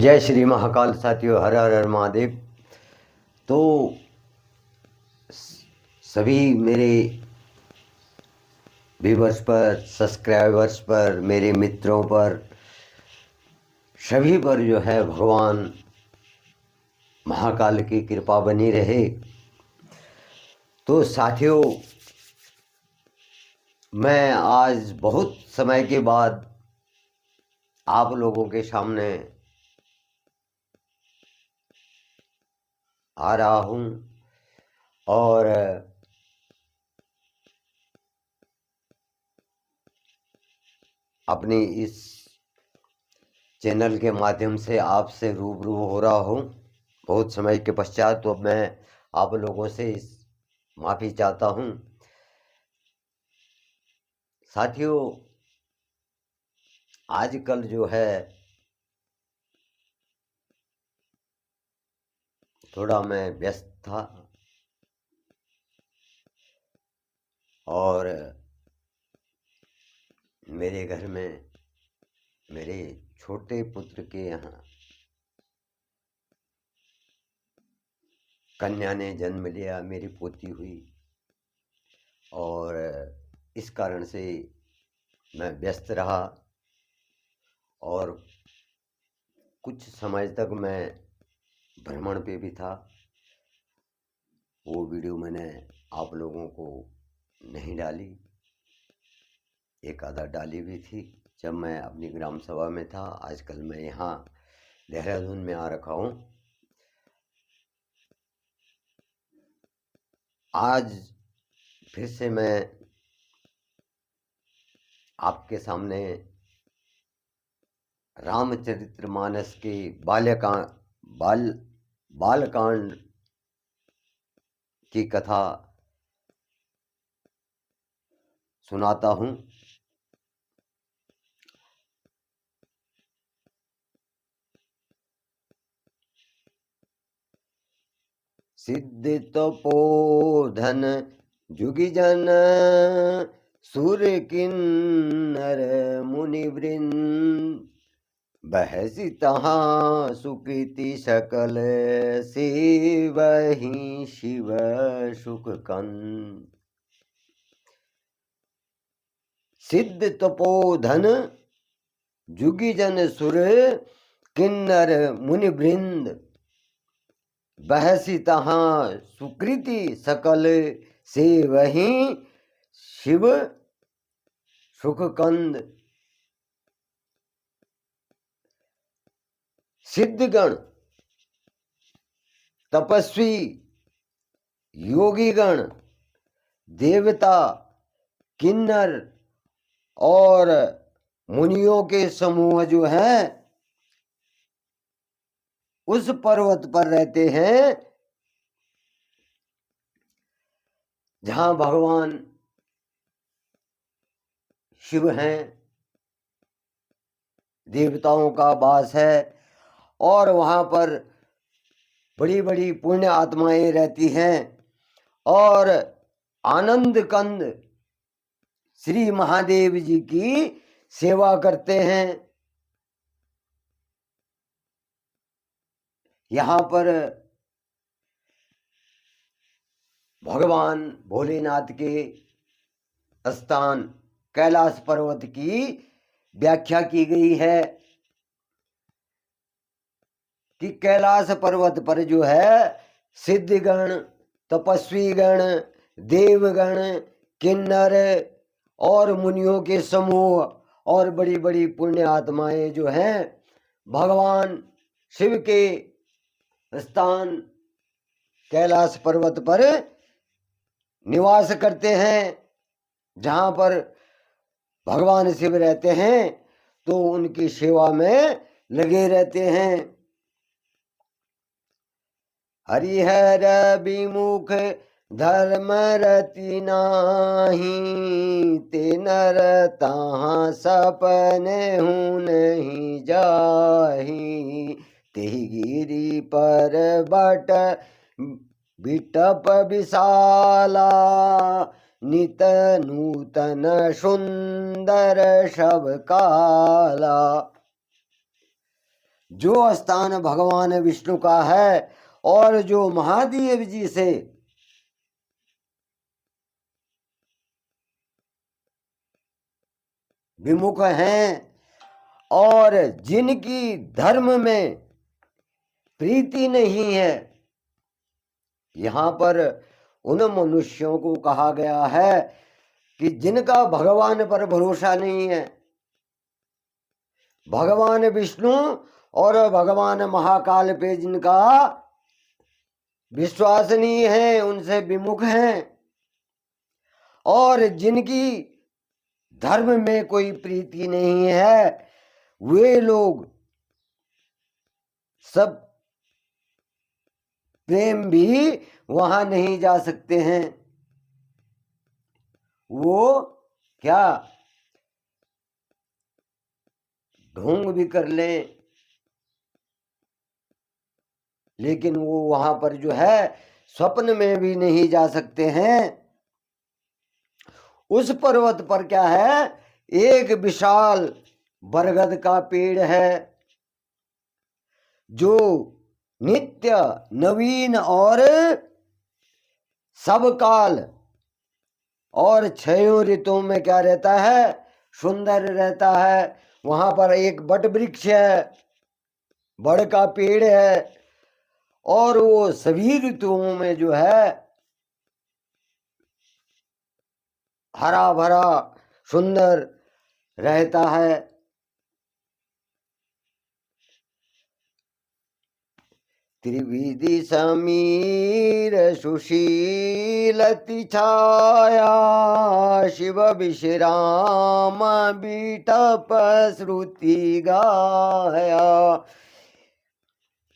जय श्री महाकाल साथियों, हर हर हर महादेव। तो सभी मेरे व्यूवर्स पर, सब्सक्राइबर्स पर, मेरे मित्रों पर, सभी पर जो है भगवान महाकाल की कृपा बनी रहे। तो साथियों, मैं आज बहुत समय के बाद आप लोगों के सामने आ रहा हूँ और अपनी इस चैनल के माध्यम से आपसे रूबरू हो रहा हूँ बहुत समय के पश्चात। तो मैं आप लोगों से इस माफ़ी चाहता हूँ। साथियों, आजकल जो है थोड़ा मैं व्यस्त था और मेरे घर में मेरे छोटे पुत्र के यहाँ कन्या ने जन्म लिया, मेरी पोती हुई, और इस कारण से मैं व्यस्त रहा और कुछ समय तक मैं भ्रमण पे भी था। वो वीडियो मैंने आप लोगों को नहीं डाली, एक आधा डाली भी थी जब मैं अपनी ग्राम सभा में था। आजकल मैं यहाँ देहरादून में आ रखा हूँ। आज फिर से मैं आपके सामने रामचरितमानस के बालकांड की कथा सुनाता हूँ। सिद्धि तपोधन जुगी जन सुर किन्नर मुनि वृंद, बहसी तहाँ सुकृति सकल सेवहि शिव सुख कंद। सिद्ध तपोधन जुगी जन सुर किन्नर मुनि वृंद, बहसी तहाँ सुकृति सकल सेवहि शिव सुख कंद। सिद्धगण, तपस्वी, योगीगण, देवता, किन्नर और मुनियों के समूह जो है उस पर्वत पर रहते हैं जहां भगवान शिव हैं, देवताओं का वास है, और वहां पर बड़ी बड़ी पुण्य आत्माएं रहती हैं और आनंद कंद श्री महादेव जी की सेवा करते हैं। यहाँ पर भगवान भोलेनाथ के स्थान कैलाश पर्वत की व्याख्या की गई है कि कैलाश पर्वत पर जो है सिद्धगण, तपस्वीगण, देवगण, किन्नर और मुनियों के समूह और बड़ी बड़ी पुण्य आत्माएं जो हैं भगवान शिव के स्थान कैलाश पर्वत पर निवास करते हैं। जहां पर भगवान शिव रहते हैं तो उनकी सेवा में लगे रहते हैं। हरिहर विमुख धर्म रति नाही, ते नर तहाँ सपने हूँ नहीं जाही, तेहि गिरि पर बट बिटप विशाला, नित नूतन सुंदर सब काला। जो स्थान भगवान विष्णु का है और जो महादेव जी से विमुख हैं और जिनकी धर्म में प्रीति नहीं है, यहाँ पर उन मनुष्यों को कहा गया है कि जिनका भगवान पर भरोसा नहीं है, भगवान विष्णु और भगवान महाकाल पे जिनका विश्वास नहीं है, उनसे विमुख हैं, और जिनकी धर्म में कोई प्रीति नहीं है, वे लोग सब प्रेम भी वहां नहीं जा सकते हैं। वो क्या ढोंग भी कर लें, लेकिन वो वहां पर जो है स्वप्न में भी नहीं जा सकते हैं। उस पर्वत पर क्या है, एक विशाल बरगद का पेड़ है जो नित्य नवीन और सब काल और 6 ऋतुओं में क्या रहता है, सुंदर रहता है। वहां पर एक बट वृक्ष है, बड़ का पेड़ है, और वो सभी ऋतुओं में जो है हरा भरा सुंदर रहता है। त्रिविधि समीर सुशीलति छाया, शिव विश्राम बीटप श्रुति गाया।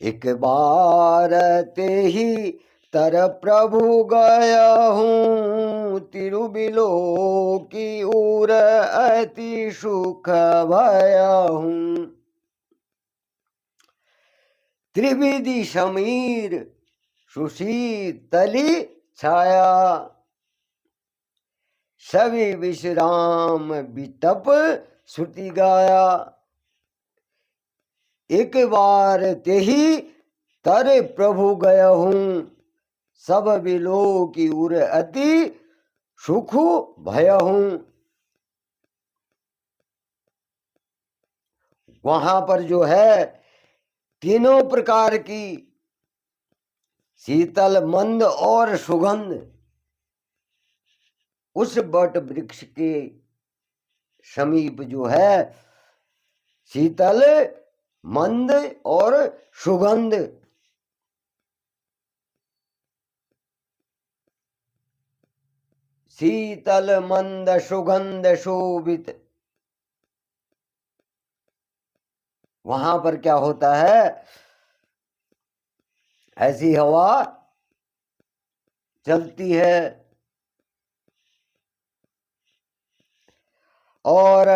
एक बार ते ही तर प्रभु गया हूँ, तिरुबिलो की उर अति सुख भया हूँ। त्रिविधि समीर सुशीतली छाया, सभी विश्राम बिटप श्रुति गाया। एक बार ते ही तर प्रभु गया हूँ, सब बिलो की उर अति सुख भया हूँ। वहां पर जो है तीनों प्रकार की शीतल मंद और सुगंध उस बट वृक्ष के समीप जो है शीतल मंद और सुगंध, शीतल मंद सुगंध शोभित। वहां पर क्या होता है, ऐसी हवा चलती है और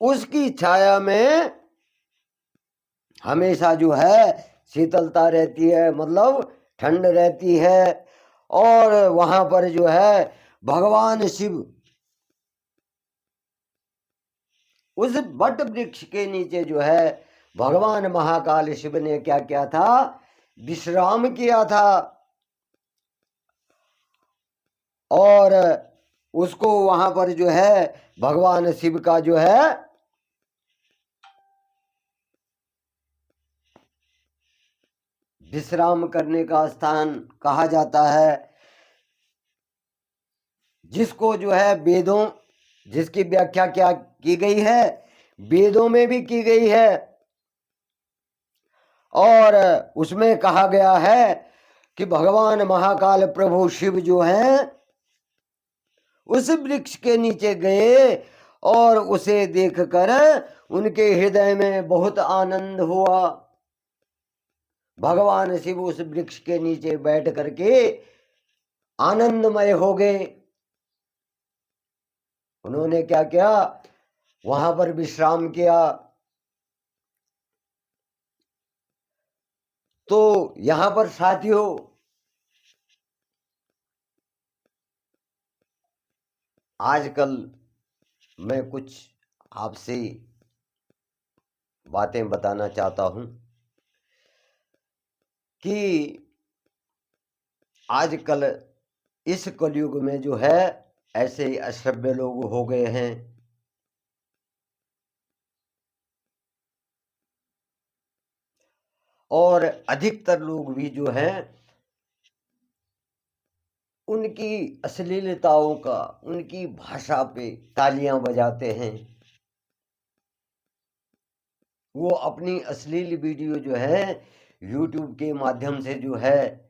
उसकी छाया में हमेशा जो है शीतलता रहती है, मतलब ठंड रहती है। और वहां पर जो है भगवान शिव उस बट वृक्ष के नीचे जो है भगवान महाकाल शिव ने क्या किया था, विश्राम किया था। और उसको वहां पर जो है भगवान शिव का जो है विश्राम करने का स्थान कहा जाता है, जिसको जो है वेदों, जिसकी व्याख्या क्या की गई है, वेदों में भी की गई है। और उसमें कहा गया है कि भगवान महाकाल प्रभु शिव जो हैं उस वृक्ष के नीचे गए और उसे देखकर उनके हृदय में बहुत आनंद हुआ। भगवान शिव उस वृक्ष के नीचे बैठ करके आनंदमय हो गए। उन्होंने क्या किया, वहां पर विश्राम किया। तो यहां पर साथियों आजकल मैं कुछ आपसे बातें बताना चाहता हूं कि आजकल इस कलयुग में जो है ऐसे असभ्य लोग हो गए हैं, और अधिकतर लोग भी जो हैं उनकी अश्लीलताओं का, उनकी भाषा पे तालियां बजाते हैं। वो अपनी अश्लील वीडियो जो है YouTube के माध्यम से जो है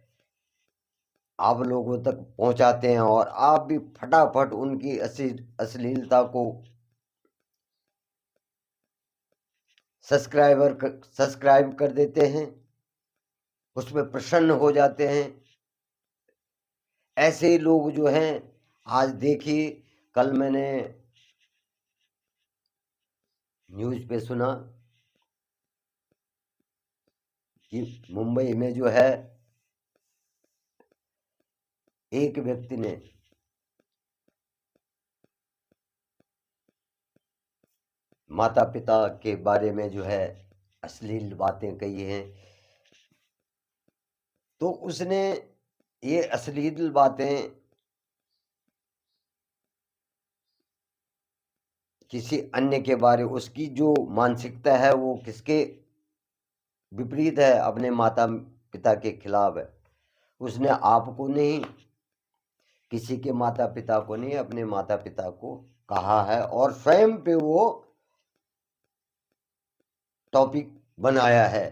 आप लोगों तक पहुंचाते हैं, और आप भी फटाफट उनकी अश्लीलता को सब्सक्राइब कर देते हैं, उसमें प्रसन्न हो जाते हैं। ऐसे लोग जो हैं, आज देखिए, कल मैंने न्यूज़ पे सुना कि मुंबई में जो है एक व्यक्ति ने माता पिता के बारे में जो है अश्लील बातें कही हैं। तो उसने ये अश्लील बातें किसी अन्य के बारे, उसकी जो मानसिकता है वो किसके विपरीत है, अपने माता पिता के खिलाफ है। उसने आपको नहीं, किसी के माता पिता को नहीं, अपने माता पिता को कहा है, और स्वयं पे वो टॉपिक बनाया है,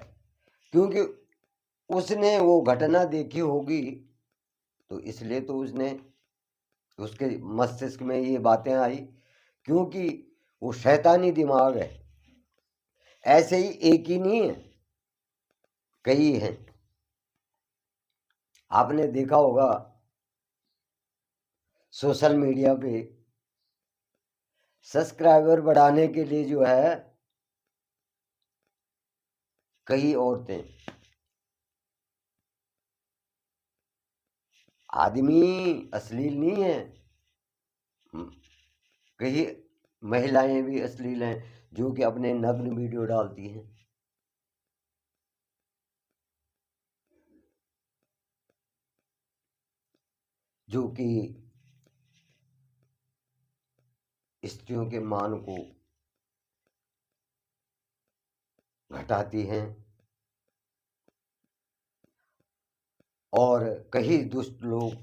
क्योंकि उसने वो घटना देखी होगी, तो इसलिए तो उसके मस्तिष्क में ये बातें आई, क्योंकि वो शैतानी दिमाग है। ऐसे ही एक ही नहीं है, कई हैं। आपने देखा होगा सोशल मीडिया पे सब्सक्राइबर बढ़ाने के लिए जो है कई औरतें, आदमी अश्लील नहीं है, कई महिलाएं भी अश्लील हैं जो कि अपने नग्न वीडियो डालती हैं। जो कि स्त्रियों के मान को घटाती हैं, और कई दुष्ट लोग,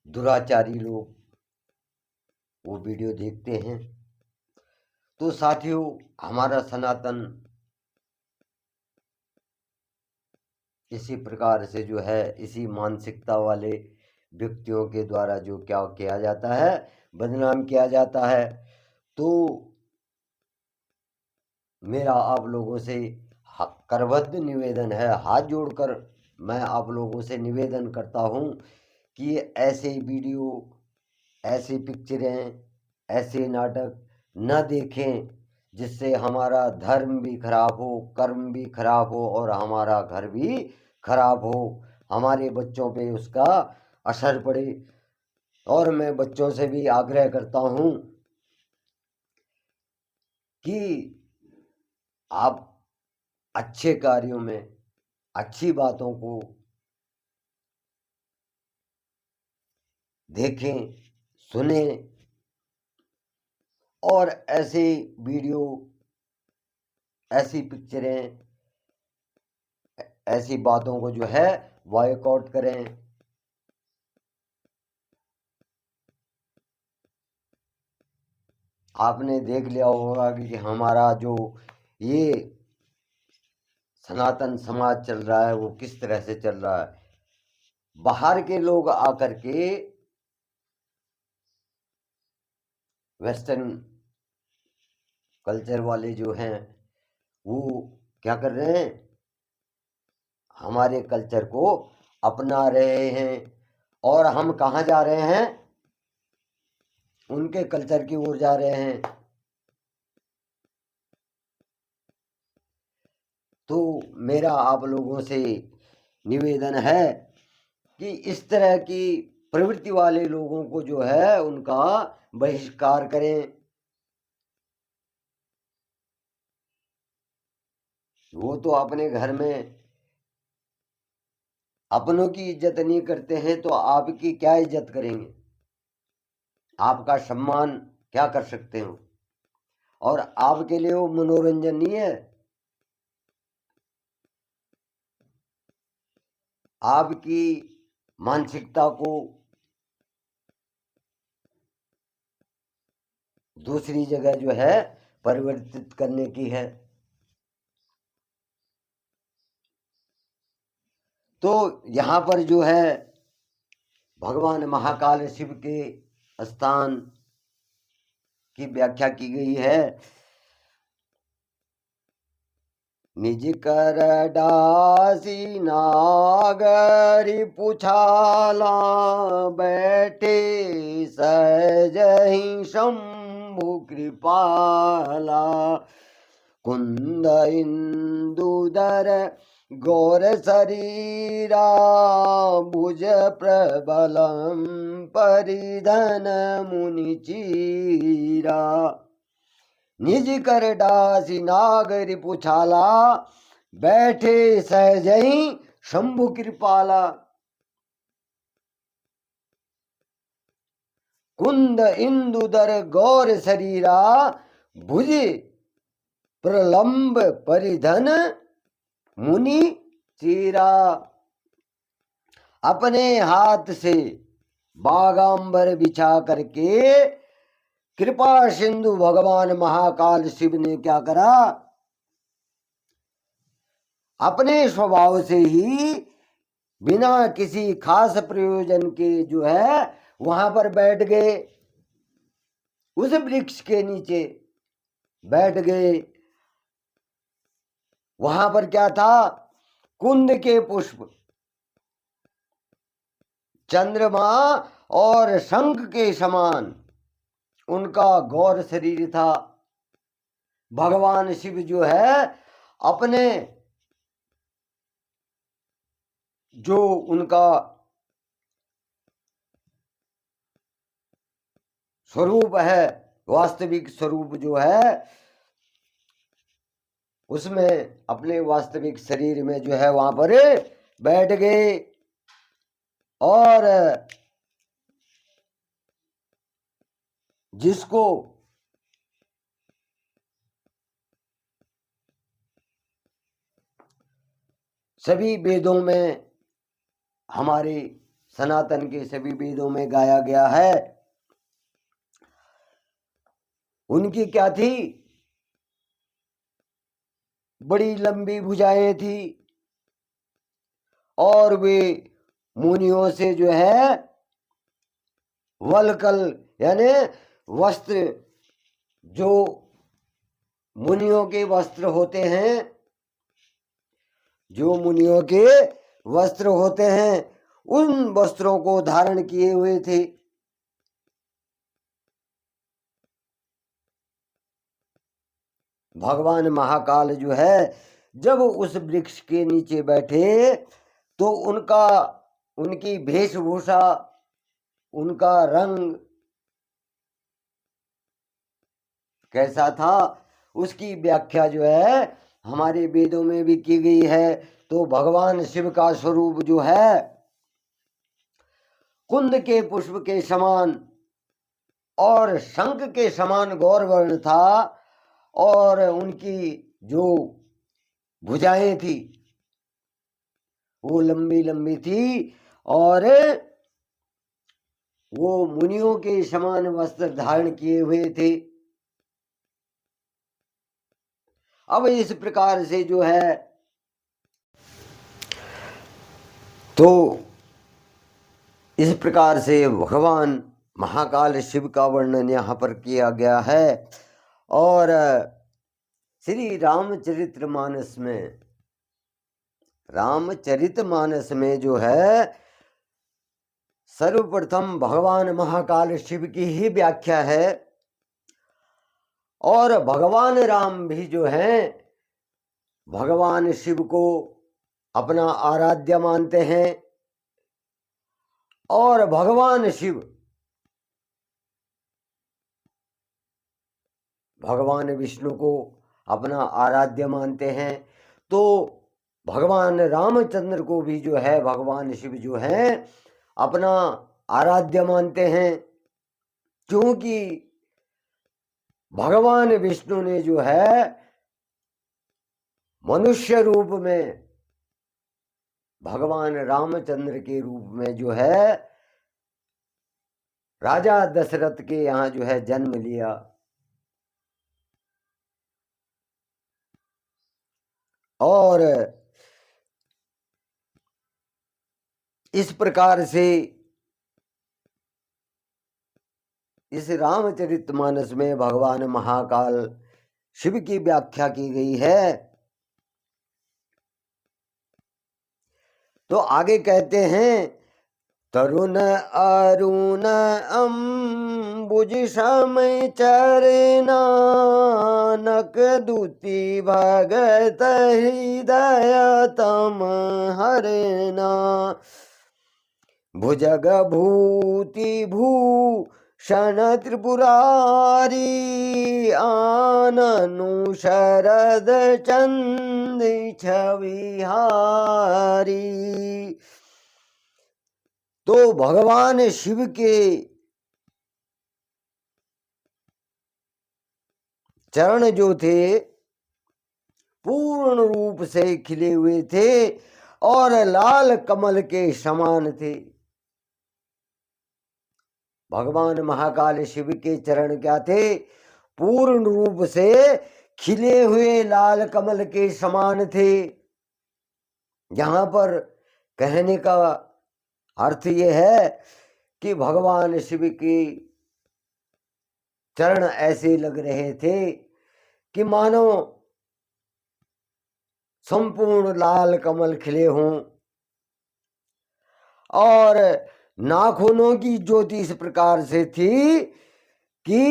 दुराचारी लोग वो वीडियो देखते हैं। तो साथियों, हमारा सनातन इसी प्रकार से जो है, इसी मानसिकता वाले व्यक्तियों के द्वारा जो क्या किया जाता है, बदनाम किया जाता है। तो मेरा आप लोगों से करबद्ध निवेदन है, हाथ जोड़कर मैं आप लोगों से निवेदन करता हूं कि ऐसे वीडियो, ऐसी पिक्चरें, ऐसे नाटक न देखें, जिससे हमारा धर्म भी खराब हो, कर्म भी खराब हो, और हमारा घर भी खराब हो, हमारे बच्चों पे उसका असर पड़े। और मैं बच्चों से भी आग्रह करता हूं कि आप अच्छे कार्यों में, अच्छी बातों को देखें, सुने, और ऐसे वीडियो, ऐसी पिक्चरें, ऐसी बातों को जो है बॉयकॉट करें। आपने देख लिया होगा कि हमारा जो ये सनातन समाज चल रहा है वो किस तरह से चल रहा है। बाहर के लोग आकर के वेस्टर्न कल्चर वाले जो हैं वो क्या कर रहे हैं, हमारे कल्चर को अपना रहे हैं, और हम कहाँ जा रहे हैं, उनके कल्चर की ओर जा रहे हैं। तो मेरा आप लोगों से निवेदन है कि इस तरह की प्रवृत्ति वाले लोगों को जो है उनका बहिष्कार करें। वो तो अपने घर में अपनों की इज्जत नहीं करते हैं तो आपकी क्या इज्जत करेंगे, आपका सम्मान क्या कर सकते हो। और आपके लिए वो मनोरंजन नहीं है, आपकी मानसिकता को दूसरी जगह जो है परिवर्तित करने की है। तो यहाँ पर जो है भगवान महाकाल शिव के स्थान की व्याख्या की गई है। निज कर डासी नागरी पुछाला, बैठे सहजहि शंभु कृपाला। कुंद इंदुदर गौर शरीरा, भुज प्रबलम परिधन मुनि चीरा। निज कर डासी नागरी पुछाला, बैठे सहजहि शंभु कृपाला। कुंद इंदुदर गौर शरीरा, भुज प्रलंब परिधन मुनि चीरा। अपने हाथ से बागांबर बिछा करके कृपा सिंधु भगवान महाकाल शिव ने क्या करा, अपने स्वभाव से ही बिना किसी खास प्रयोजन के जो है वहां पर बैठ गए, उस वृक्ष के नीचे बैठ गए। वहां पर क्या था, कुंद के पुष्प, चंद्रमा और शंख के समान उनका गौर शरीर था। भगवान शिव जो है अपने जो उनका स्वरूप है, वास्तविक स्वरूप जो है, उसमें अपने वास्तविक शरीर में जो है वहां पर बैठ गए। और जिसको सभी वेदों में, हमारे सनातन के सभी वेदों में गाया गया है, उनकी क्या थी, बड़ी लंबी भुजाएं थी और वे मुनियों से जो है वलकल यानी वस्त्र, जो मुनियों के वस्त्र होते हैं, जो मुनियों के वस्त्र होते हैं, उन वस्त्रों को धारण किए हुए थे। भगवान महाकाल जो है जब उस वृक्ष के नीचे बैठे तो उनकी वेशभूषा, उनका रंग कैसा था, उसकी व्याख्या जो है हमारे वेदों में भी की गई है। तो भगवान शिव का स्वरूप जो है कुंद के पुष्प के समान और शंख के समान गौरवर्ण था, और उनकी जो भुजाएं थी वो लंबी लंबी थी, और वो मुनियों के समान वस्त्र धारण किए हुए थे। अब इस प्रकार से जो है तो इस प्रकार से भगवान महाकाल शिव का वर्णन यहाँ पर किया गया है। और श्री रामचरितमानस में जो है सर्वप्रथम भगवान महाकाल शिव की ही व्याख्या है। और भगवान राम भी जो हैं भगवान शिव को अपना आराध्य मानते हैं, और भगवान शिव भगवान विष्णु को अपना आराध्य मानते हैं। तो भगवान रामचंद्र को भी जो है भगवान शिव जो है अपना आराध्य मानते हैं, क्योंकि भगवान विष्णु ने जो है मनुष्य रूप में भगवान रामचंद्र के रूप में जो है राजा दशरथ के यहाँ जो है जन्म लिया। और इस प्रकार से इस रामचरितमानस में भगवान महाकाल शिव की व्याख्या की गई है। तो आगे कहते हैं, तरुण अरुण अम्बुज समय चरनानक दूती भगत हृदय तम हरना भुजग भूति भूषण त्रिपुरारी आननु शरद चंद छविहारी। तो भगवान शिव के चरण जो थे पूर्ण रूप से खिले हुए थे और लाल कमल के समान थे। भगवान महाकाल शिव के चरण क्या थे? पूर्ण रूप से खिले हुए लाल कमल के समान थे। यहां पर कहने का अर्थ यह है कि भगवान शिव के चरण ऐसे लग रहे थे कि मानो संपूर्ण लाल कमल खिले हों, और नाखूनों की ज्योति इस प्रकार से थी कि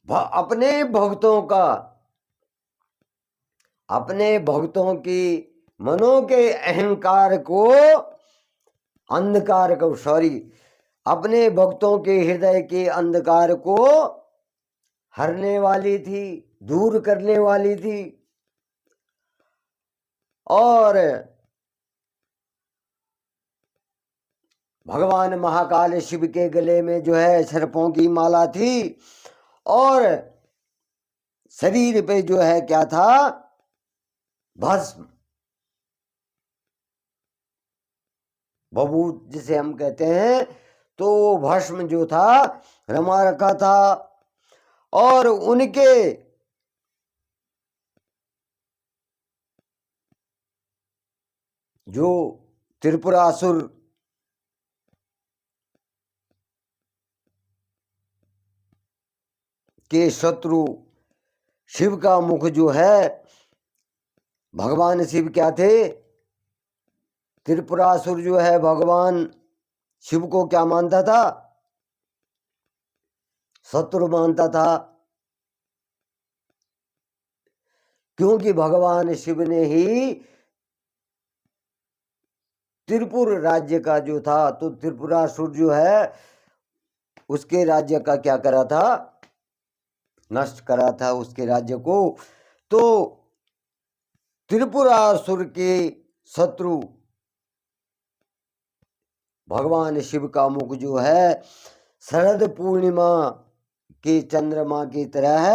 अपने भक्तों की मनों के अहंकार को अपने भक्तों के हृदय के अंधकार को हरने वाली थी, दूर करने वाली थी। और भगवान महाकाल शिव के गले में जो है सर्पों की माला थी, और शरीर पे जो है क्या था? भस्म, बबूत जिसे हम कहते हैं, तो भस्म जो था रमा रखा था। और उनके जो त्रिपुरासुर के शत्रु शिव का मुख जो है, भगवान शिव क्या थे? त्रिपुरासुर जो है भगवान शिव को क्या मानता था? शत्रु मानता था, क्योंकि भगवान शिव ने ही त्रिपुर राज्य का जो था, तो त्रिपुरासुर जो है उसके राज्य का क्या करा था? नष्ट करा था उसके राज्य को। तो त्रिपुरासुर के शत्रु भगवान शिव का मुख जो है शरद पूर्णिमा के चंद्रमा की तरह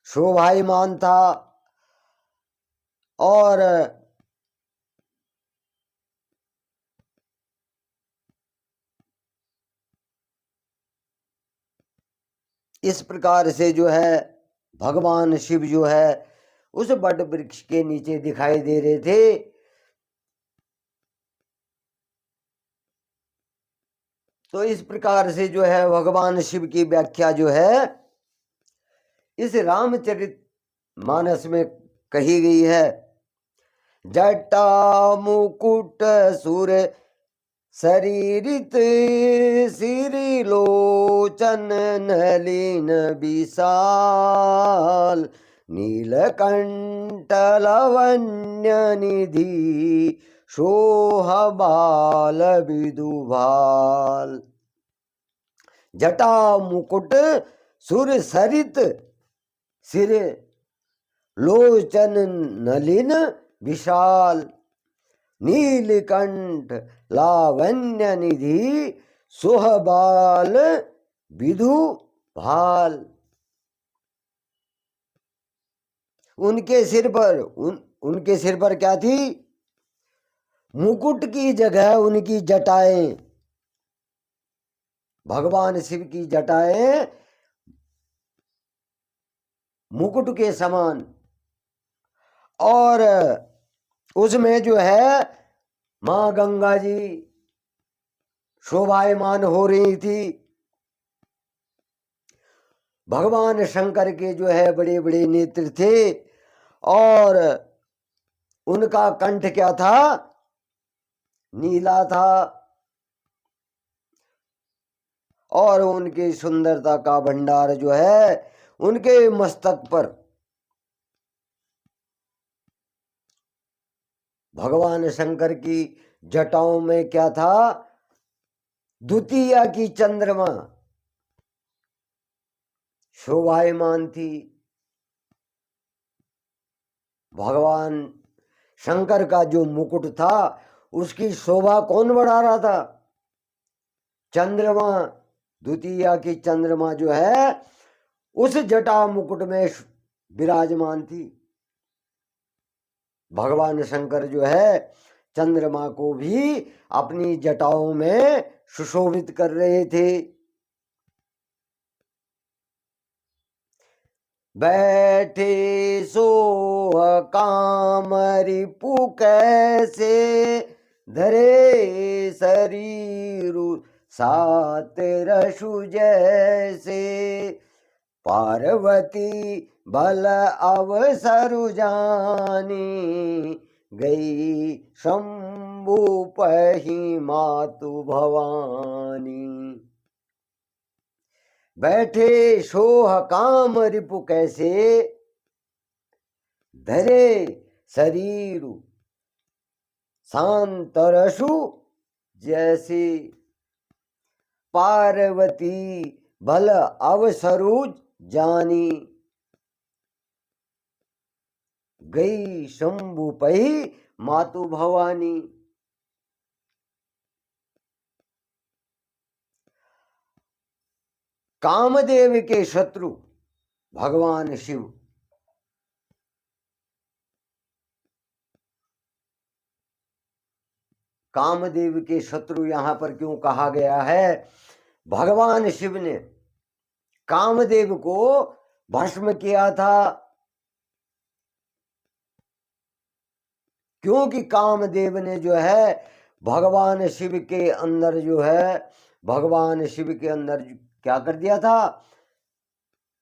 शोभायमान था। और इस प्रकार से जो है भगवान शिव जो है उस बट वृक्ष के नीचे दिखाई दे रहे थे। तो इस प्रकार से जो है भगवान शिव की व्याख्या जो है इस रामचरित मानस में कही गई है। जटा मुकुट सुर शरीरित श्री लोचन नलिन विशाल नीलकंठ लवण्य निधि शोह बाल विदुभाल। जटा मुकुट सुर सरित सिर लोचन नलिन विशाल नीलकंठ लावण्य निधि सुहबाल विधु भाल। उनके सिर पर क्या थी? मुकुट की जगह उनकी जटाएं, भगवान शिव की जटाएं मुकुट के समान, और उसमें जो है मां गंगा जी शोभायमान हो रही थी। भगवान शंकर के जो है बड़े बड़े नेत्र थे, और उनका कंठ क्या था? नीला था, और उनकी सुंदरता का भंडार जो है उनके मस्तक पर भगवान शंकर की जटाओं में क्या था? द्वितीया की चंद्रमा शोभायमान थी। भगवान शंकर का जो मुकुट था उसकी शोभा कौन बढ़ा रहा था? चंद्रमा। द्वितीया की चंद्रमा जो है उस जटा मुकुट में विराजमान थी। भगवान शंकर जो है चंद्रमा को भी अपनी जटाओं में सुशोभित कर रहे थे। बैठे सोह काम रिपु कैसे धरे शरीर सात रसु जैसे पार्वती बल अवसरु जानी गई शंभु पही मातु भवानी। बैठे सोह काम रिपु कैसे धरे शरीर शांत रसु जैसे पार्वती बल अवसरु जानी गई शंभु पही मातु भवानी। कामदेव के शत्रु भगवान शिव कामदेव के शत्रु यहां पर क्यों कहा गया है? भगवान शिव ने कामदेव को भस्म किया था, क्योंकि कामदेव ने जो है भगवान शिव के अंदर जो है भगवान शिव के अंदर क्या कर दिया था?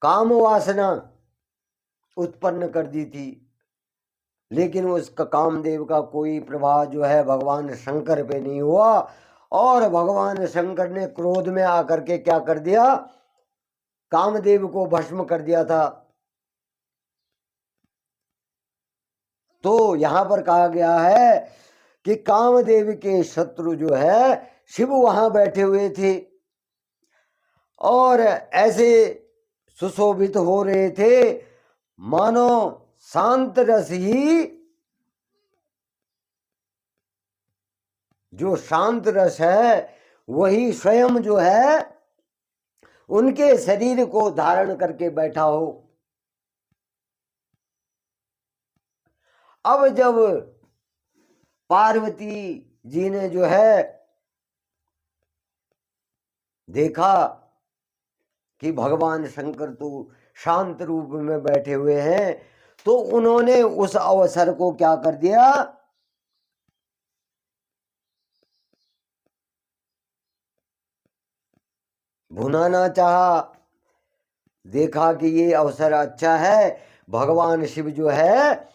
काम वासना उत्पन्न कर दी थी। लेकिन उसका कामदेव का कोई प्रभाव जो है भगवान शंकर पे नहीं हुआ, और भगवान शंकर ने क्रोध में आकर के क्या कर दिया? कामदेव को भस्म कर दिया था। तो यहां पर कहा गया है कि कामदेव के शत्रु जो है शिव वहां बैठे हुए थे, और ऐसे सुशोभित हो रहे थे मानो शांत रस ही, जो शांत रस है वही स्वयं जो है उनके शरीर को धारण करके बैठा हो। अब जब पार्वती जी ने जो है देखा कि भगवान शंकर तो शांत रूप में बैठे हुए हैं, तो उन्होंने उस अवसर को क्या कर दिया? भुनाना चाहा। देखा कि ये अवसर अच्छा है, भगवान शिव जो है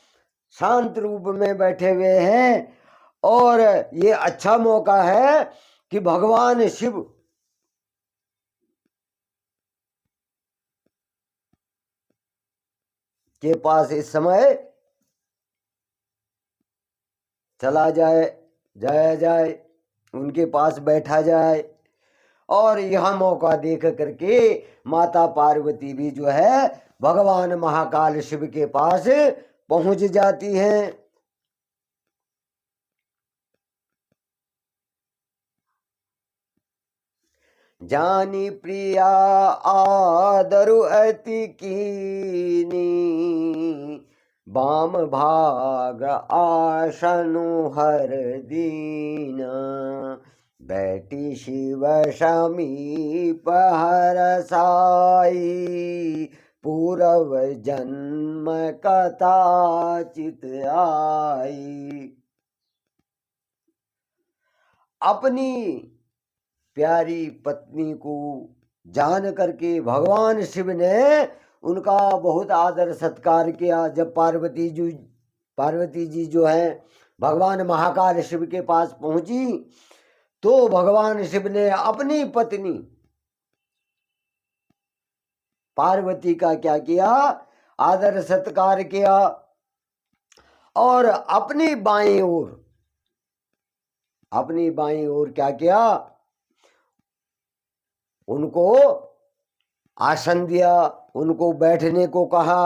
शांत रूप में बैठे हुए हैं, और ये अच्छा मौका है कि भगवान शिव के पास इस समय चला जाया जाए, उनके पास बैठा जाए, और यह मौका देख करके माता पार्वती भी जो है भगवान महाकाल शिव के पास पहुंच जाती हैं। जानी प्रिया आदरु अति कीनी, बाम भाग आसनु हर दीना, बैठी शिव समीप हरसाई, पूर्व जन्म कथा चित आई। अपनी प्यारी पत्नी को जान करके भगवान शिव ने उनका बहुत आदर सत्कार किया। जब पार्वती जी जो है भगवान महाकाल शिव के पास पहुंची तो भगवान शिव ने अपनी पत्नी पार्वती का क्या किया, आदर सत्कार किया और अपनी बाईं ओर क्या किया, उनको आसन दिया, उनको बैठने को कहा।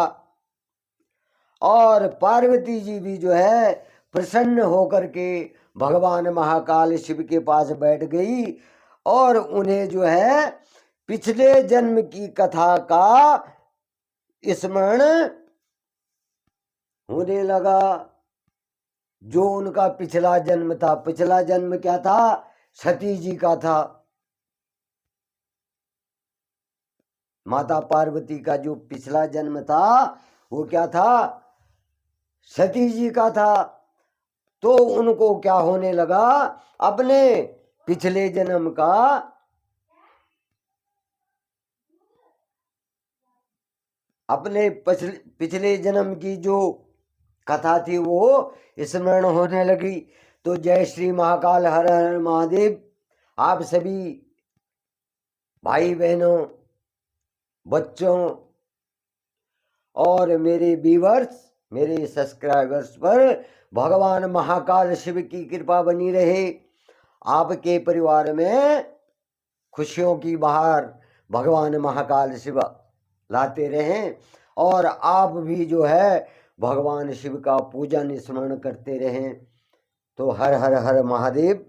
और पार्वती जी भी जो है प्रसन्न होकर के भगवान महाकाल शिव के पास बैठ गई और उन्हें जो है पिछले जन्म की कथा का स्मरण होने लगा। जो उनका पिछला जन्म था, पिछला जन्म क्या था, सती जी का था। माता पार्वती का जो पिछला जन्म था वो क्या था, सती जी का था। तो उनको क्या होने लगा, अपने पिछले जन्म का अपने पिछले जन्म की जो कथा थी वो स्मरण होने लगी। तो जय श्री महाकाल, हर हर महादेव। आप सभी भाई बहनों, बच्चों और मेरे व्यूअर्स, मेरे सब्सक्राइबर्स पर भगवान महाकाल शिव की कृपा बनी रहे। आपके परिवार में खुशियों की बहार भगवान महाकाल शिव लाते रहें और आप भी जो है भगवान शिव का पूजन स्मरण करते रहें। तो हर हर हर महादेव।